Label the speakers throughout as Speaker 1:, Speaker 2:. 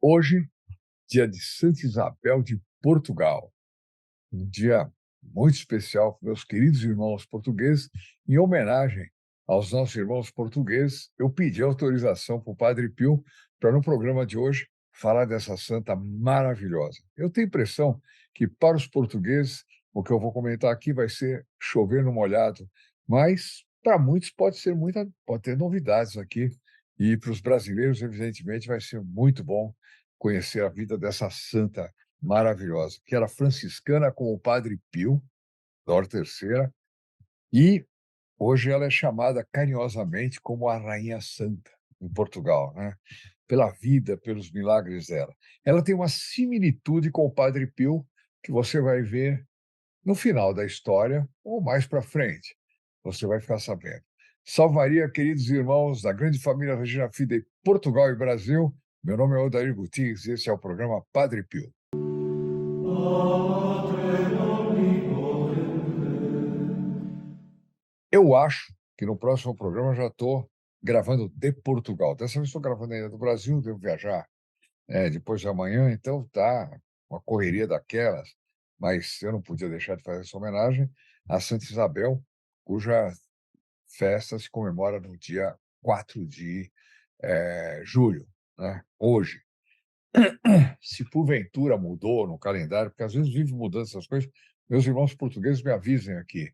Speaker 1: Hoje, dia de Santa Isabel de Portugal, um dia muito especial para meus queridos irmãos portugueses. Em homenagem aos nossos irmãos portugueses, eu pedi autorização para o Padre Pio para, no programa de hoje, falar dessa santa maravilhosa. Eu tenho a impressão que, para os portugueses, o que eu vou comentar aqui vai ser chover no molhado, mas para muitos pode ter novidades aqui. E para os brasileiros, evidentemente, vai ser muito bom conhecer a vida dessa santa maravilhosa, que era franciscana como o Padre Pio, da Ordem Terceira, e hoje ela é chamada carinhosamente como a Rainha Santa, em Portugal, né, pela vida, pelos milagres dela. Ela tem uma similitude com o Padre Pio, que você vai ver no final da história ou mais para frente, você vai ficar sabendo. Salve Maria, queridos irmãos da grande família Regina Fidei, Portugal e Brasil. Meu nome é Odair Gutierrez e esse é o programa Padre Pio. Eu acho que no próximo programa eu já estou gravando de Portugal. Dessa vez estou gravando ainda do Brasil, devo viajar, depois de amanhã, então tá uma correria daquelas, mas eu não podia deixar de fazer essa homenagem a Santa Isabel, cuja festa se comemora no dia 4 de julho, né, hoje. Se porventura mudou no calendário, porque às vezes vive mudando essas coisas, meus irmãos portugueses me avisem aqui.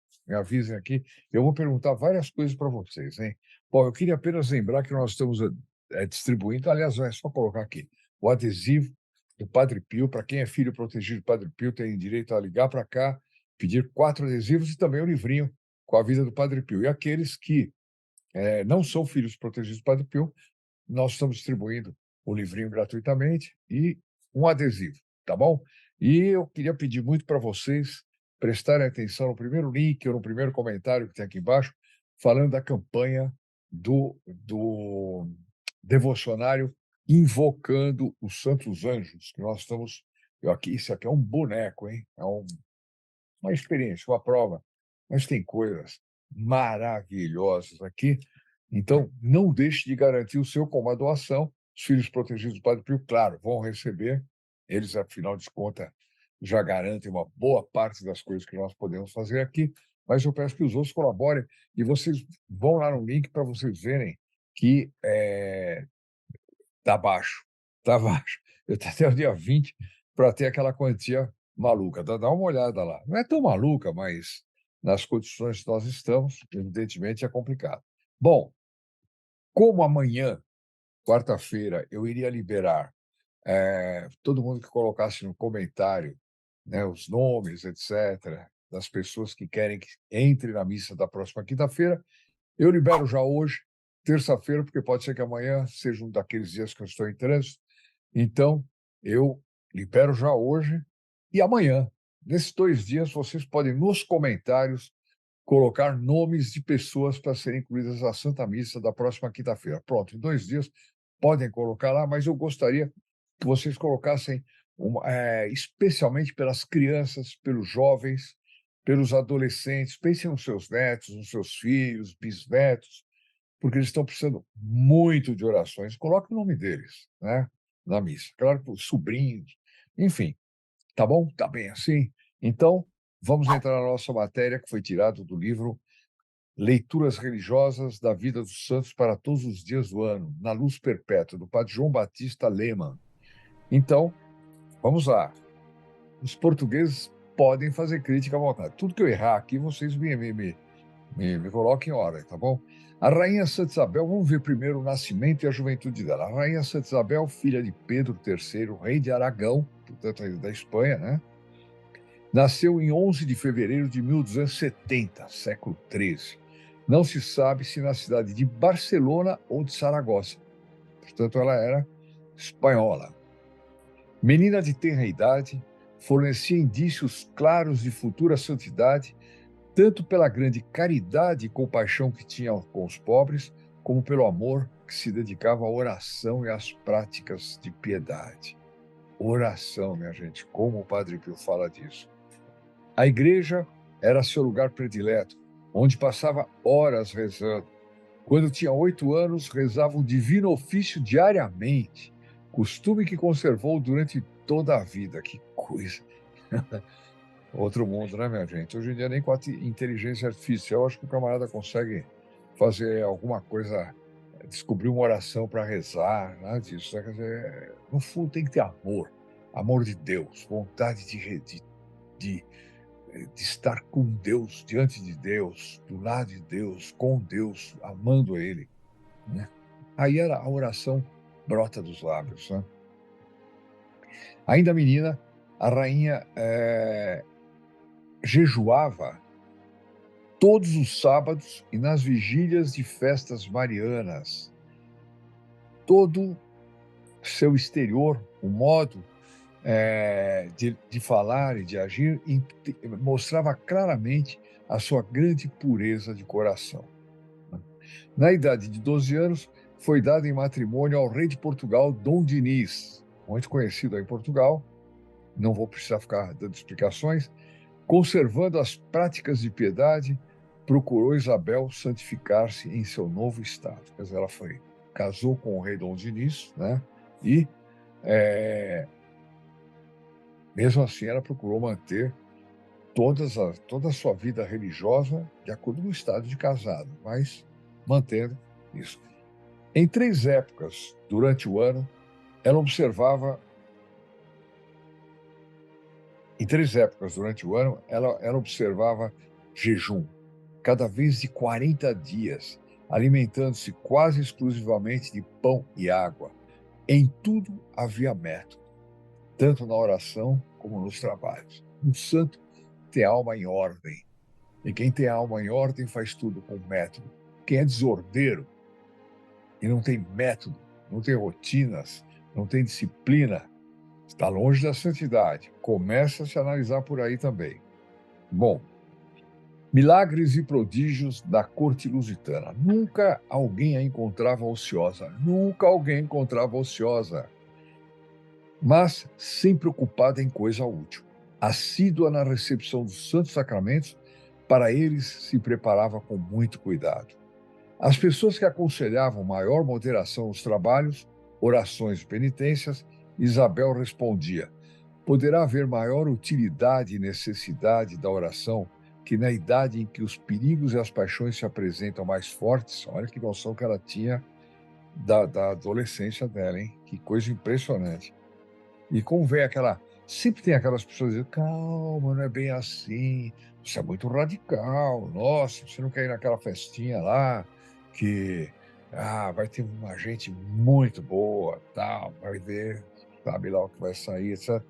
Speaker 1: Eu vou perguntar várias coisas para vocês, hein? Bom, eu queria apenas lembrar que nós estamos distribuindo, aliás, é só colocar aqui, o adesivo do Padre Pio. Para quem é filho protegido do Padre Pio, tem direito a ligar para cá, pedir 4 adesivos e também o livrinho com a vida do Padre Pio. E aqueles que não são filhos protegidos do Padre Pio, nós estamos distribuindo o livrinho gratuitamente e um adesivo, tá bom? E eu queria pedir muito para vocês prestarem atenção no primeiro link ou no primeiro comentário que tem aqui embaixo, falando da campanha do devocionário Invocando os Santos Anjos, que nós estamos. Isso aqui é um boneco, hein? Uma experiência, uma prova, mas tem coisas maravilhosas aqui. Então, não deixe de garantir o seu com uma doação. Os filhos protegidos do Padre Pio, claro, vão receber. Eles, afinal de contas, já garantem uma boa parte das coisas que nós podemos fazer aqui, mas eu peço que os outros colaborem e vocês vão lá no link para vocês verem que está baixo, está baixo. Eu estou até o dia 20 para ter aquela quantia maluca. Dá uma olhada lá. Não é tão maluca, mas nas condições que nós estamos, evidentemente é complicado. Bom, como amanhã, quarta-feira, eu iria liberar todo mundo que colocasse no comentário, né, os nomes, etc., das pessoas que querem que entre na missa da próxima quinta-feira, eu libero já hoje, terça-feira, porque pode ser que amanhã seja um daqueles dias que eu estou em trânsito. Então, eu libero já hoje e amanhã. Nesses 2 dias, vocês podem, nos comentários, colocar nomes de pessoas para serem incluídas na Santa Missa da próxima quinta-feira. Pronto, em 2 dias podem colocar lá, mas eu gostaria que vocês colocassem, especialmente pelas crianças, pelos jovens, pelos adolescentes. Pensem nos seus netos, nos seus filhos, bisnetos, porque eles estão precisando muito de orações. Coloque o nome deles, né, na missa. Claro que os sobrinhos, enfim, tá bom? Tá bem assim? Então, vamos entrar na nossa matéria, que foi tirada do livro Leituras Religiosas da Vida dos Santos para Todos os Dias do Ano, na Luz Perpétua, do padre João Batista Lehmann. Então, vamos lá. Os portugueses podem fazer crítica à vontade. Tudo que eu errar aqui, vocês me coloquem em ordem, tá bom? A Rainha Santa Isabel, vamos ver primeiro o nascimento e a juventude dela. A Rainha Santa Isabel, filha de Pedro III, rei de Aragão, portanto, da Espanha, né? Nasceu em 11 de fevereiro de 1270, século XIII. Não se sabe se na cidade de Barcelona ou de Saragossa. Portanto, ela era espanhola. Menina de tenra idade, fornecia indícios claros de futura santidade, tanto pela grande caridade e compaixão que tinha com os pobres, como pelo amor que se dedicava à oração e às práticas de piedade. Oração, minha gente, como o Padre Pio fala disso. A igreja era seu lugar predileto, onde passava horas rezando. Quando tinha 8 anos, rezava o Divino Ofício diariamente, costume que conservou durante toda a vida. Que coisa! Outro mundo, né, minha gente? Hoje em dia, nem com a inteligência artificial, acho que o camarada consegue fazer alguma coisa, descobrir uma oração para rezar, nada disso, né? Quer dizer, no fundo, tem que ter amor, amor de Deus, vontade de estar com Deus, diante de Deus, do lado de Deus, com Deus, amando Ele, né? Aí a oração brota dos lábios, né? Ainda menina, a rainha jejuava todos os sábados e nas vigílias de festas marianas. Todo seu exterior, o modo de falar e de agir, mostrava claramente a sua grande pureza de coração. Na idade de 12 anos, foi dada em matrimônio ao rei de Portugal, Dom Dinis, muito conhecido aí em Portugal. Não vou precisar ficar dando explicações. Conservando as práticas de piedade, procurou Isabel santificar-se em seu novo estado. Quer dizer, ela casou com o rei Dom Dinis, né? E, mesmo assim, ela procurou manter toda a sua vida religiosa de acordo com o estado de casado, mas mantendo isso. Em 3 épocas durante o ano, ela observava em 3 épocas durante o ano, ela observava jejum, cada vez de 40 dias, alimentando-se quase exclusivamente de pão e água. Em tudo havia método, tanto na oração como nos trabalhos. Um santo tem alma em ordem, e quem tem alma em ordem faz tudo com método. Quem é desordeiro e não tem método, não tem rotinas, não tem disciplina, está longe da santidade. Começa a se analisar por aí também. Bom, milagres e prodígios da corte lusitana. Nunca alguém a encontrava ociosa, nunca alguém encontrava ociosa, mas sempre ocupada em coisa útil. Assídua na recepção dos santos sacramentos, para eles se preparava com muito cuidado. As pessoas que aconselhavam maior moderação nos trabalhos, orações e penitências, Isabel respondia: poderá haver maior utilidade e necessidade da oração que na idade em que os perigos e as paixões se apresentam mais fortes. Olha que noção que ela tinha da adolescência dela, hein? Que coisa impressionante. E como vem aquela. Sempre tem aquelas pessoas dizendo: calma, não é bem assim, você é muito radical, nossa, você não quer ir naquela festinha lá, que vai ter uma gente muito boa, tal, vai ver, sabe lá o que vai sair, etc.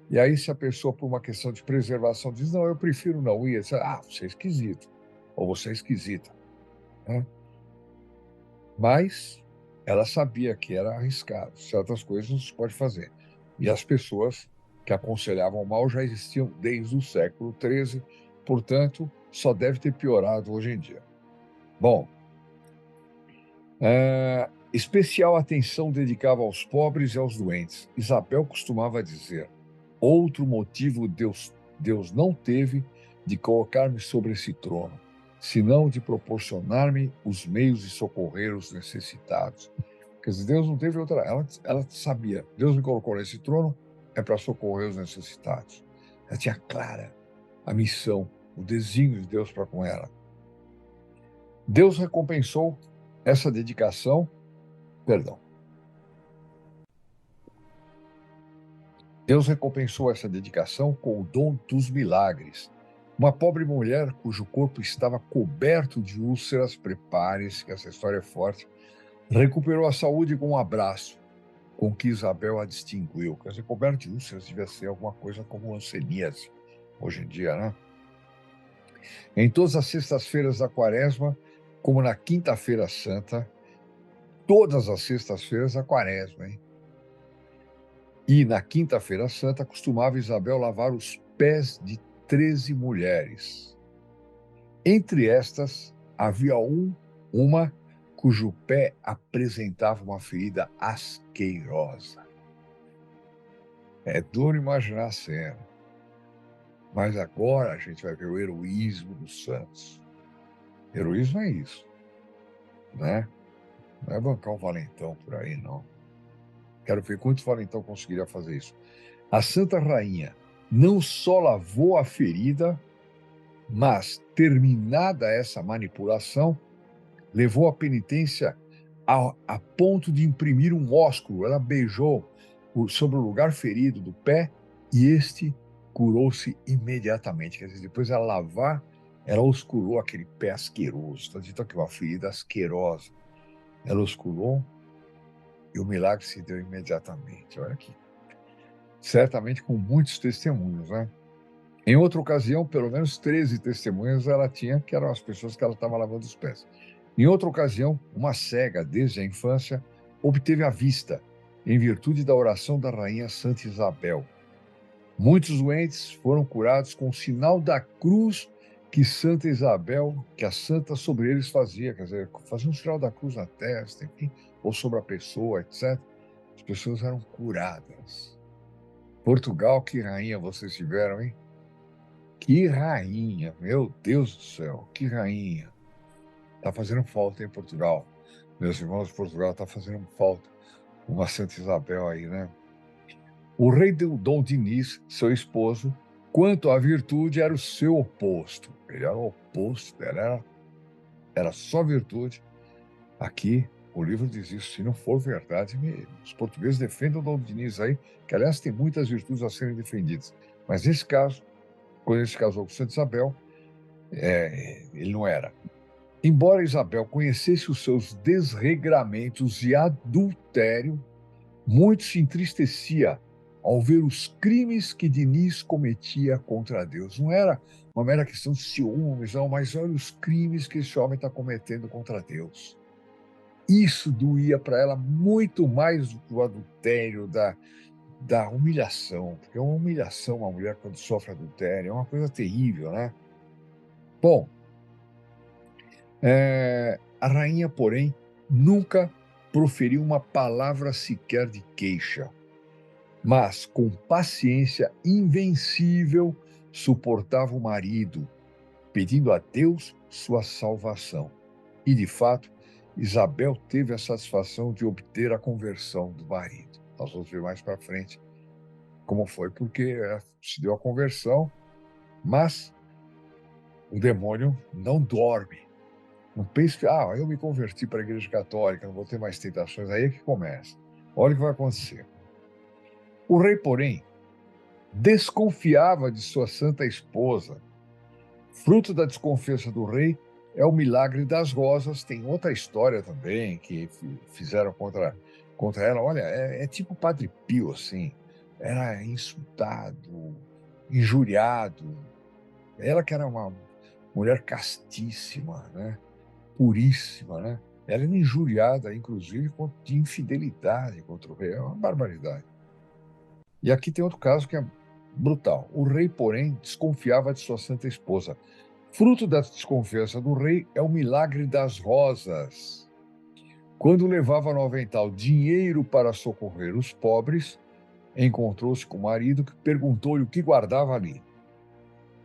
Speaker 1: E aí, se a pessoa, por uma questão de preservação, diz: não, eu prefiro não ir, você, você é esquisito, ou você é esquisita, né? Mas ela sabia que era arriscado, certas coisas não se pode fazer. E as pessoas que aconselhavam mal já existiam desde o século XIII, portanto, só deve ter piorado hoje em dia. Bom, especial atenção dedicava aos pobres e aos doentes. Isabel costumava dizer: outro motivo Deus não teve de colocar-me sobre esse trono, senão de proporcionar-me os meios de socorrer os necessitados. Quer dizer, Deus não teve outra. Ela sabia, Deus me colocou nesse trono é para socorrer os necessitados. Ela tinha clara a missão, o desígnio de Deus para com ela. Deus recompensou essa dedicação, perdão. Deus recompensou essa dedicação com o dom dos milagres. Uma pobre mulher cujo corpo estava coberto de úlceras, prepare-se, que essa história é forte, recuperou a saúde com um abraço, com que Isabel a distinguiu. Quer dizer, coberto de úlceras devia ser alguma coisa como hanseníase, hoje em dia, né? Em todas as sextas-feiras da quaresma, como na quinta-feira santa, todas as sextas-feiras da quaresma, hein? E na quinta-feira santa, costumava Isabel lavar os pés de 13 mulheres. Entre estas, havia uma cujo pé apresentava uma ferida asquerosa. É duro imaginar a cena. Mas agora a gente vai ver o heroísmo dos santos. Heroísmo é isso, né? Não é bancar um valentão por aí, não. Quero ver quantos valentão conseguiria fazer isso. A Santa Rainha não só lavou a ferida, mas, terminada essa manipulação, levou a penitência a ponto de imprimir um ósculo. Ela beijou sobre o lugar ferido do pé e este curou-se imediatamente. Quer dizer, depois de ela lavar, ela osculou aquele pé asqueroso. Está dito aqui, uma ferida asquerosa. Ela osculou e o milagre se deu imediatamente. Olha aqui. Certamente com muitos testemunhos, né? Em outra ocasião, pelo menos 13 testemunhas ela tinha, que eram as pessoas que ela estava lavando os pés. Em outra ocasião, uma cega, desde a infância, obteve a vista, em virtude da oração da rainha Santa Isabel. Muitos doentes foram curados com o sinal da cruz que Santa Isabel, que a santa sobre eles fazia, quer dizer, fazia um sinal da cruz na testa, enfim, ou sobre a pessoa, etc. As pessoas eram curadas. Portugal, que rainha vocês tiveram, hein? Que rainha, meu Deus do céu, que rainha. Tá fazendo falta em Portugal. Meus irmãos de Portugal, tá fazendo falta uma Santa Isabel aí, né? O rei Dom Dinis, seu esposo, quanto à virtude, era o seu oposto. Ele era o oposto dela, era só virtude. Aqui, o livro diz isso, se não for verdade, os portugueses defendem o Dom Dinis aí, que aliás tem muitas virtudes a serem defendidas. Mas nesse caso, quando ele se casou com Santa Isabel, ele não era. Embora Isabel conhecesse os seus desregramentos e adultério, muito se entristecia ao ver os crimes que Diniz cometia contra Deus. Não era uma mera questão de ciúmes, não, mas olha os crimes que esse homem está cometendo contra Deus. Isso doía para ela muito mais do que o adultério, da humilhação, porque é uma humilhação uma mulher quando sofre adultério, é uma coisa terrível, né? Bom, a rainha, porém, nunca proferiu uma palavra sequer de queixa, mas, com paciência invencível, suportava o marido, pedindo a Deus sua salvação. E, de fato, Isabel teve a satisfação de obter a conversão do marido. Nós vamos ver mais para frente como foi, porque se deu a conversão, mas o demônio não dorme. Não pense que, eu me converti para a Igreja Católica, não vou ter mais tentações. Aí é que começa. Olha o que vai acontecer. O rei, porém, desconfiava de sua santa esposa. Fruto da desconfiança do rei é o milagre das rosas. Tem outra história também que fizeram contra ela. Olha, é tipo Padre Pio, assim. Era insultado, injuriado. Ela que era uma mulher castíssima, né? Puríssima, né? Ela era injuriada, inclusive, de infidelidade contra o rei. É uma barbaridade. E aqui tem outro caso que é brutal. O rei, porém, desconfiava de sua santa esposa. Fruto da desconfiança do rei é o milagre das rosas. Quando levava no avental dinheiro para socorrer os pobres, encontrou-se com o marido que perguntou-lhe o que guardava ali.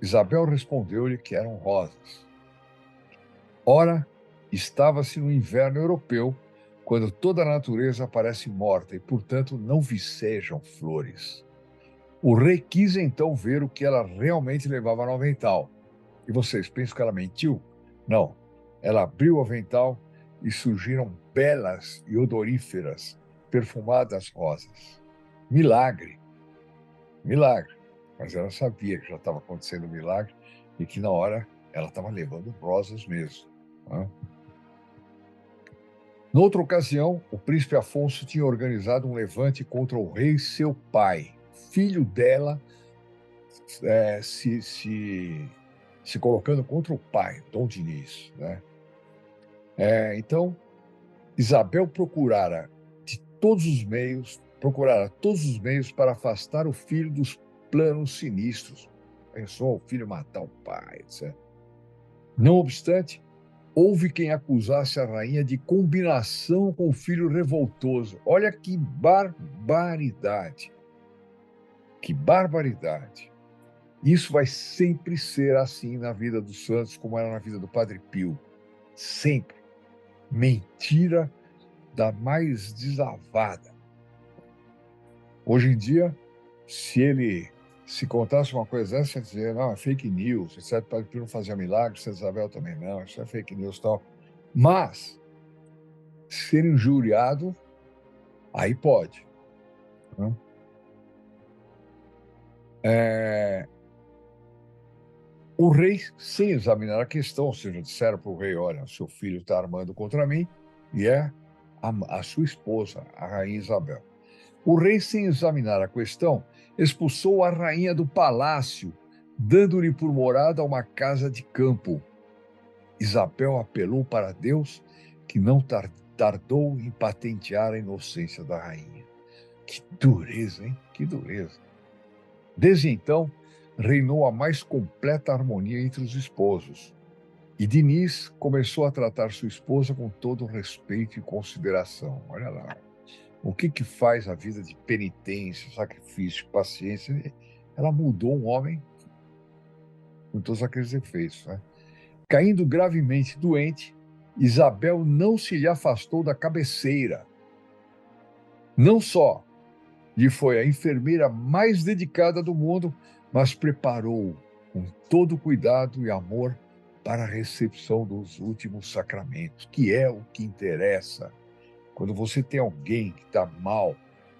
Speaker 1: Isabel respondeu-lhe que eram rosas. Ora, estava-se no inverno europeu, quando toda a natureza parece morta e, portanto, não vicejam flores. O rei quis então ver o que ela realmente levava no avental. E vocês pensam que ela mentiu? Não. Ela abriu o avental e surgiram belas e odoríferas, perfumadas rosas. Milagre. Milagre. Mas ela sabia que já estava acontecendo um milagre e que na hora ela estava levando rosas mesmo, né? Noutra ocasião, o príncipe Afonso tinha organizado um levante contra o rei seu pai. Filho dela se colocando contra o pai, Dom Dinis, né? Então, Isabel procurara todos os meios para afastar o filho dos planos sinistros. Pensou o filho matar o pai, etc. Não obstante, houve quem acusasse a rainha de combinação com o filho revoltoso. Olha que barbaridade! Que barbaridade! Isso vai sempre ser assim na vida dos santos, como era na vida do Padre Pio. Sempre. Mentira da mais deslavada. Hoje em dia, se ele se contasse uma coisa dessa, ia dizer, não, é fake news, etc. Padre Pio não fazia milagre, Santa Isabel também não, isso é fake news e tal. Mas, ser injuriado, aí pode, né? Eh, o rei, sem examinar a questão, ou seja, disseram para o rei: olha, seu filho está armando contra mim, e é a sua esposa, a rainha Isabel. O rei, sem examinar a questão, expulsou a rainha do palácio, dando-lhe por morada uma casa de campo. Isabel apelou para Deus, que não tardou em patentear a inocência da rainha. Que dureza, hein? Que dureza. Desde então, reinou a mais completa harmonia entre os esposos. E Diniz começou a tratar sua esposa com todo respeito e consideração. Olha lá. O que que faz a vida de penitência, sacrifício, paciência? Ela mudou um homem com todos aqueles efeitos, né? Caindo gravemente doente, Isabel não se lhe afastou da cabeceira. Não só lhe foi a enfermeira mais dedicada do mundo, mas preparou-o com todo cuidado e amor para a recepção dos últimos sacramentos, que é o que interessa. Quando você tem alguém que está mal,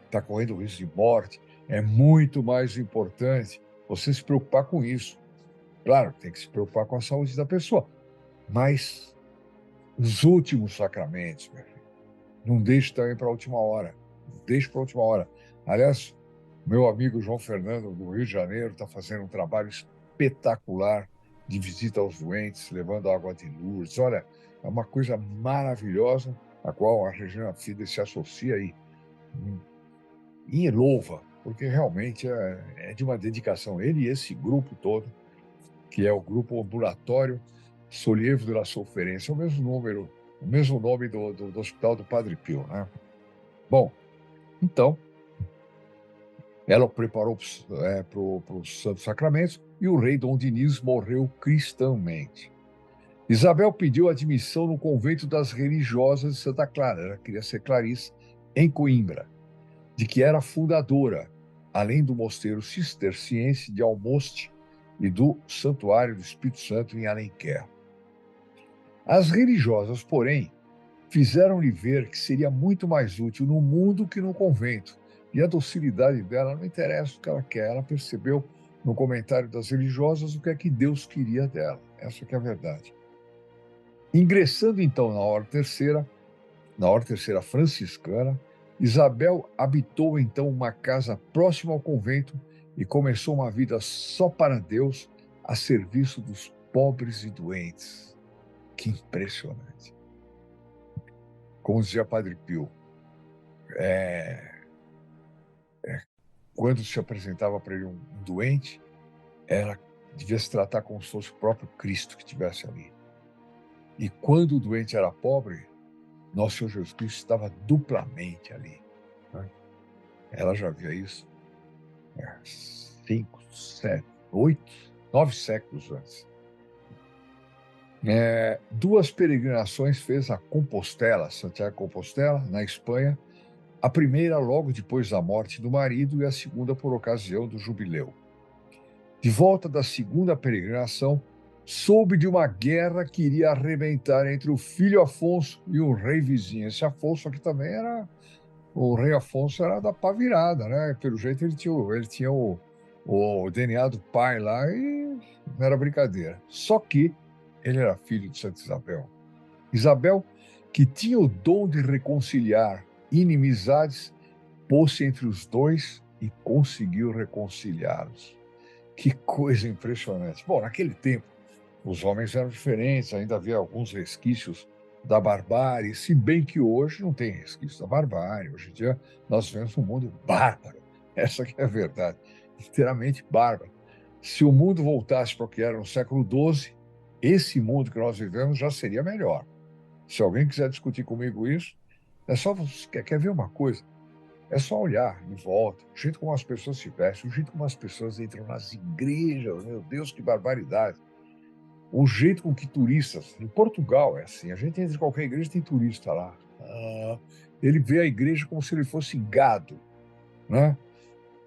Speaker 1: está correndo risco de morte, é muito mais importante você se preocupar com isso. Claro, tem que se preocupar com a saúde da pessoa, mas os últimos sacramentos, meu filho, não deixe também para a última hora. Não deixe para a última hora. Aliás, meu amigo João Fernando, do Rio de Janeiro, está fazendo um trabalho espetacular de visita aos doentes, levando água de Lourdes. Olha, é uma coisa maravilhosa, a qual a Regina Fides se associa e louva, porque realmente é de uma dedicação. Ele e esse grupo todo, que é o grupo ambulatório Sollievo de la Sofferência, é o mesmo número, o mesmo nome do Hospital do Padre Pio, né? Bom, então, ela preparou para os Santos Sacramentos e o rei Dom Dinis morreu cristãmente. Isabel pediu admissão no convento das religiosas de Santa Clara, ela queria ser Clarice, em Coimbra, de que era fundadora, além do mosteiro cisterciense de Almoste e do Santuário do Espírito Santo em Alenquer. As religiosas, porém, fizeram-lhe ver que seria muito mais útil no mundo que no convento, e a docilidade dela não interessa o que ela quer. Ela percebeu no comentário das religiosas o que é que Deus queria dela. Essa que é a verdade. Ingressando então na Ordem Terceira franciscana, Isabel habitou então uma casa próxima ao convento e começou uma vida só para Deus, a serviço dos pobres e doentes. Que impressionante. Como dizia Padre Pio, quando se apresentava para ele um doente, devia se tratar como se fosse o próprio Cristo que estivesse ali. E quando o doente era pobre, nosso Senhor Jesus Cristo estava duplamente ali, né? Ela já via isso 5, 7, 8, 9 séculos antes. Duas peregrinações fez a Compostela, Santiago de Compostela, na Espanha, a primeira logo depois da morte do marido e a segunda por ocasião do jubileu. De volta da segunda peregrinação, soube de uma guerra que iria arrebentar entre o filho Afonso e o rei vizinho. Esse Afonso aqui também era... O rei Afonso era da pá virada, né? Pelo jeito ele tinha o DNA do pai lá e não era brincadeira. Só que ele era filho de Santa Isabel. Isabel, que tinha o dom de reconciliar inimizades, pôs-se entre os dois e conseguiu reconciliá-los. Que coisa impressionante. Bom, naquele tempo, os homens eram diferentes, ainda havia alguns resquícios da barbárie, se bem que hoje não tem resquício da barbárie. Hoje em dia, nós vivemos um mundo bárbaro. Essa que é a verdade, inteiramente bárbaro. Se o mundo voltasse para o que era no século XII, esse mundo que nós vivemos já seria melhor. Se alguém quiser discutir comigo isso, é só você quer ver uma coisa? É só olhar em volta, o jeito como as pessoas se vestem, o jeito como as pessoas entram nas igrejas, meu Deus, que barbaridade. O jeito com que turistas, em Portugal é assim, a gente entra em qualquer igreja, tem turista lá. Ele vê a igreja como se ele fosse gado, né?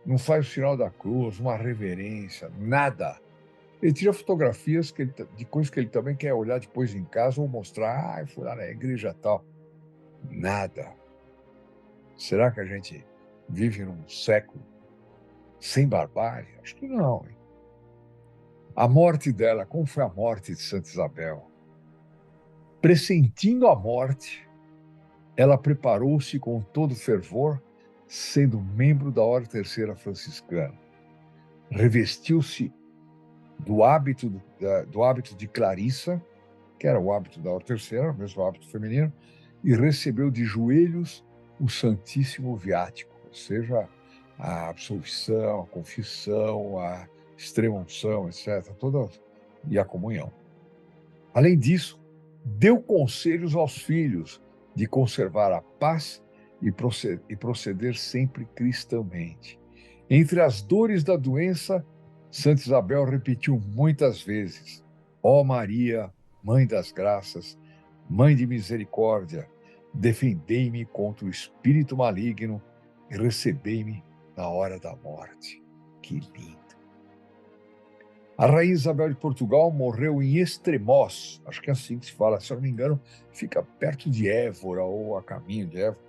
Speaker 1: não faz o sinal da cruz, uma reverência, nada. Ele tira fotografias de coisas que ele também quer olhar depois em casa ou mostrar, eu fui lá na igreja tal. Nada. Será que a gente vive num século sem barbárie? Acho que não, hein? A morte dela, como foi a morte de Santa Isabel? Pressentindo a morte, ela preparou-se com todo fervor, sendo membro da Ordem Terceira Franciscana. Revestiu-se do hábito de Clarissa, que era o hábito da Ordem Terceira, o mesmo hábito feminino, e recebeu de joelhos o Santíssimo Viático, ou seja, a absolvição, a confissão, a extrema-unção, etc., e a comunhão. Além disso, deu conselhos aos filhos de conservar a paz e proceder sempre cristamente. Entre as dores da doença, Santa Isabel repetiu muitas vezes: Ó Maria, Mãe das Graças, Mãe de Misericórdia, defendei-me contra o espírito maligno e recebei-me na hora da morte. Que lindo! A rainha Isabel de Portugal morreu em Estremoz, acho que é assim que se fala, se eu não me engano, fica perto de Évora, ou a caminho de Évora,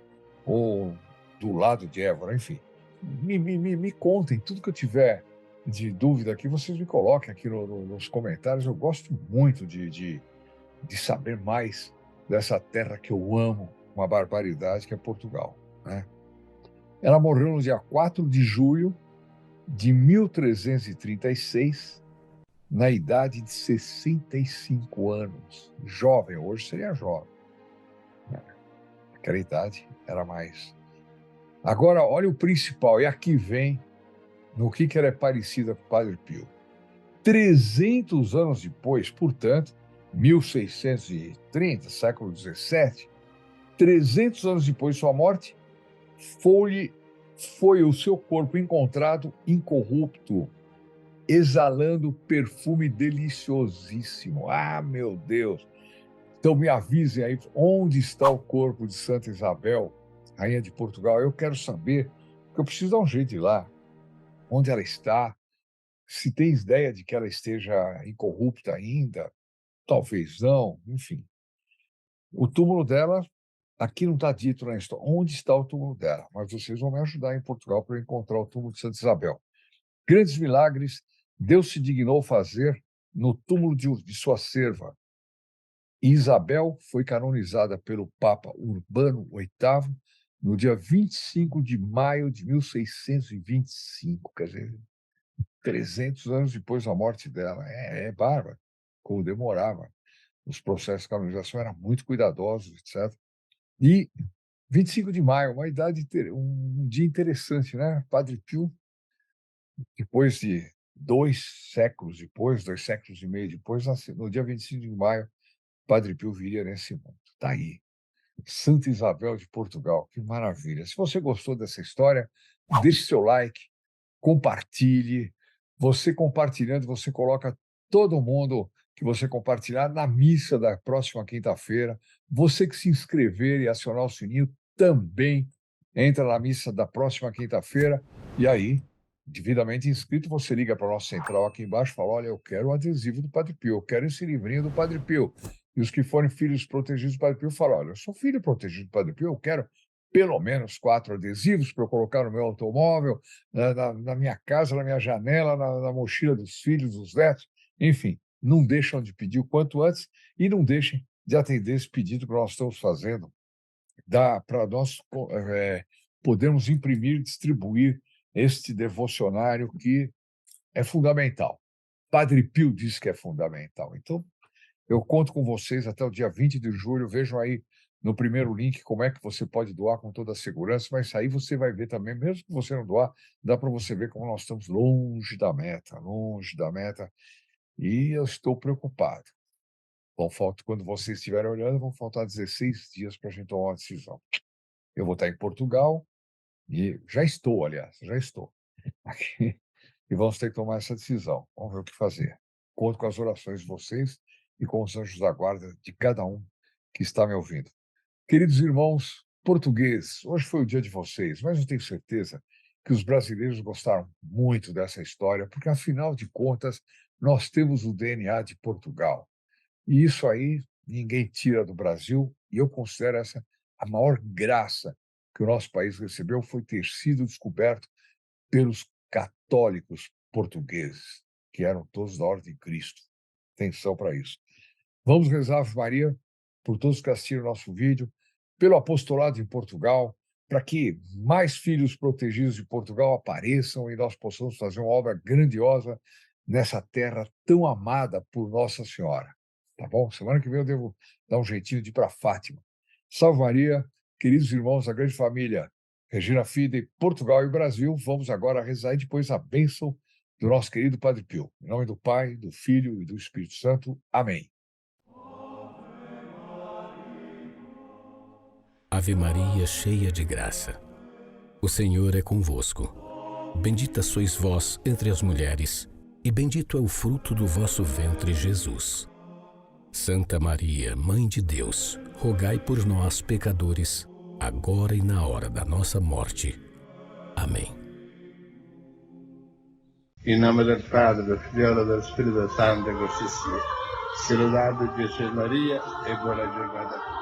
Speaker 1: ou do lado de Évora, enfim. Me contem, tudo que eu tiver de dúvida aqui, vocês me coloquem aqui nos comentários. Eu gosto muito de saber mais dessa terra que eu amo, uma barbaridade, que é Portugal, né? Ela morreu no dia 4 de julho de 1336, na idade de 65 anos. Jovem, hoje seria jovem. Naquela idade era mais. Agora, olha o principal, e aqui vem no que ela é parecida com o Padre Pio. 300 anos depois, portanto, 1630, século XVII, 300 anos depois de sua morte, foi o seu corpo encontrado incorrupto, exalando perfume deliciosíssimo. Ah, meu Deus! Então me avisem aí onde está o corpo de Santa Isabel, rainha de Portugal. Eu quero saber, porque eu preciso dar um jeito de ir lá. Onde ela está? Se tem ideia de que ela esteja incorrupta ainda? Talvez não, enfim. O túmulo dela, aqui não está dito na história onde está o túmulo dela, mas vocês vão me ajudar em Portugal para eu encontrar o túmulo de Santa Isabel. Grandes milagres Deus se dignou fazer no túmulo de sua serva. Isabel foi canonizada pelo Papa Urbano VIII no dia 25 de maio de 1625, quer dizer, 300 anos depois da morte dela. É bárbaro, como demorava. Os processos de canonização eram muito cuidadosos, etc. E 25 de maio, um dia interessante, né? Padre Pio, depois de 2 séculos depois, 2 séculos e meio depois, no dia 25 de maio, Padre Pio viria nesse mundo. Está aí. Santa Isabel de Portugal, que maravilha. Se você gostou dessa história, deixe seu like, compartilhe. Você compartilhando, você coloca todo mundo que você compartilhar na missa da próxima quinta-feira. Você que se inscrever e acionar o sininho também entra na missa da próxima quinta-feira. E aí, devidamente inscrito, você liga para a nossa central aqui embaixo e fala: olha, eu quero o adesivo do Padre Pio, eu quero esse livrinho do Padre Pio. E os que forem filhos protegidos do Padre Pio falam: olha, eu sou filho protegido do Padre Pio, eu quero pelo menos 4 adesivos para eu colocar no meu automóvel, na minha casa, na minha janela, na mochila dos filhos, dos netos. Enfim, não deixam de pedir o quanto antes e não deixem de atender esse pedido que nós estamos fazendo para nós podermos imprimir e distribuir este devocionário que é fundamental. Padre Pio diz que é fundamental. Então, eu conto com vocês até o dia 20 de julho. Vejam aí no primeiro link como é que você pode doar com toda a segurança, mas aí você vai ver também, mesmo que você não doar, dá para você ver como nós estamos longe da meta, e eu estou preocupado. Quando vocês estiverem olhando, vão faltar 16 dias para a gente tomar uma decisão. Eu vou estar em Portugal, e já estou, aliás, já estou aqui, e vamos ter que tomar essa decisão. Vamos ver o que fazer. Conto com as orações de vocês e com os anjos da guarda de cada um que está me ouvindo. Queridos irmãos portugueses, hoje foi o dia de vocês, mas eu tenho certeza que os brasileiros gostaram muito dessa história, porque, afinal de contas, nós temos o DNA de Portugal. E isso aí ninguém tira do Brasil, e eu considero essa a maior graça que o nosso país recebeu foi ter sido descoberto pelos católicos portugueses, que eram todos da ordem de Cristo. Atenção para isso. Vamos rezar, Ave Maria, por todos que assistiram nosso vídeo, pelo apostolado em Portugal, para que mais filhos protegidos de Portugal apareçam e nós possamos fazer uma obra grandiosa nessa terra tão amada por Nossa Senhora. Tá bom? Semana que vem eu devo dar um jeitinho de ir para Fátima. Salve Maria, queridos irmãos da grande família Regina Fide, Portugal e Brasil. Vamos agora rezar e depois a bênção do nosso querido Padre Pio. Em nome do Pai, do Filho e do Espírito Santo. Amém.
Speaker 2: Ave Maria, cheia de graça, o Senhor é convosco. Bendita sois vós entre as mulheres, e bendito é o fruto do vosso ventre, Jesus. Santa Maria, Mãe de Deus, rogai por nós, pecadores, agora e na hora da nossa morte. Amém.
Speaker 3: In nome del Padre, del Figlio e dello Spirito Santo, così sia. Sia lodato Gesù e Maria e buona giornata.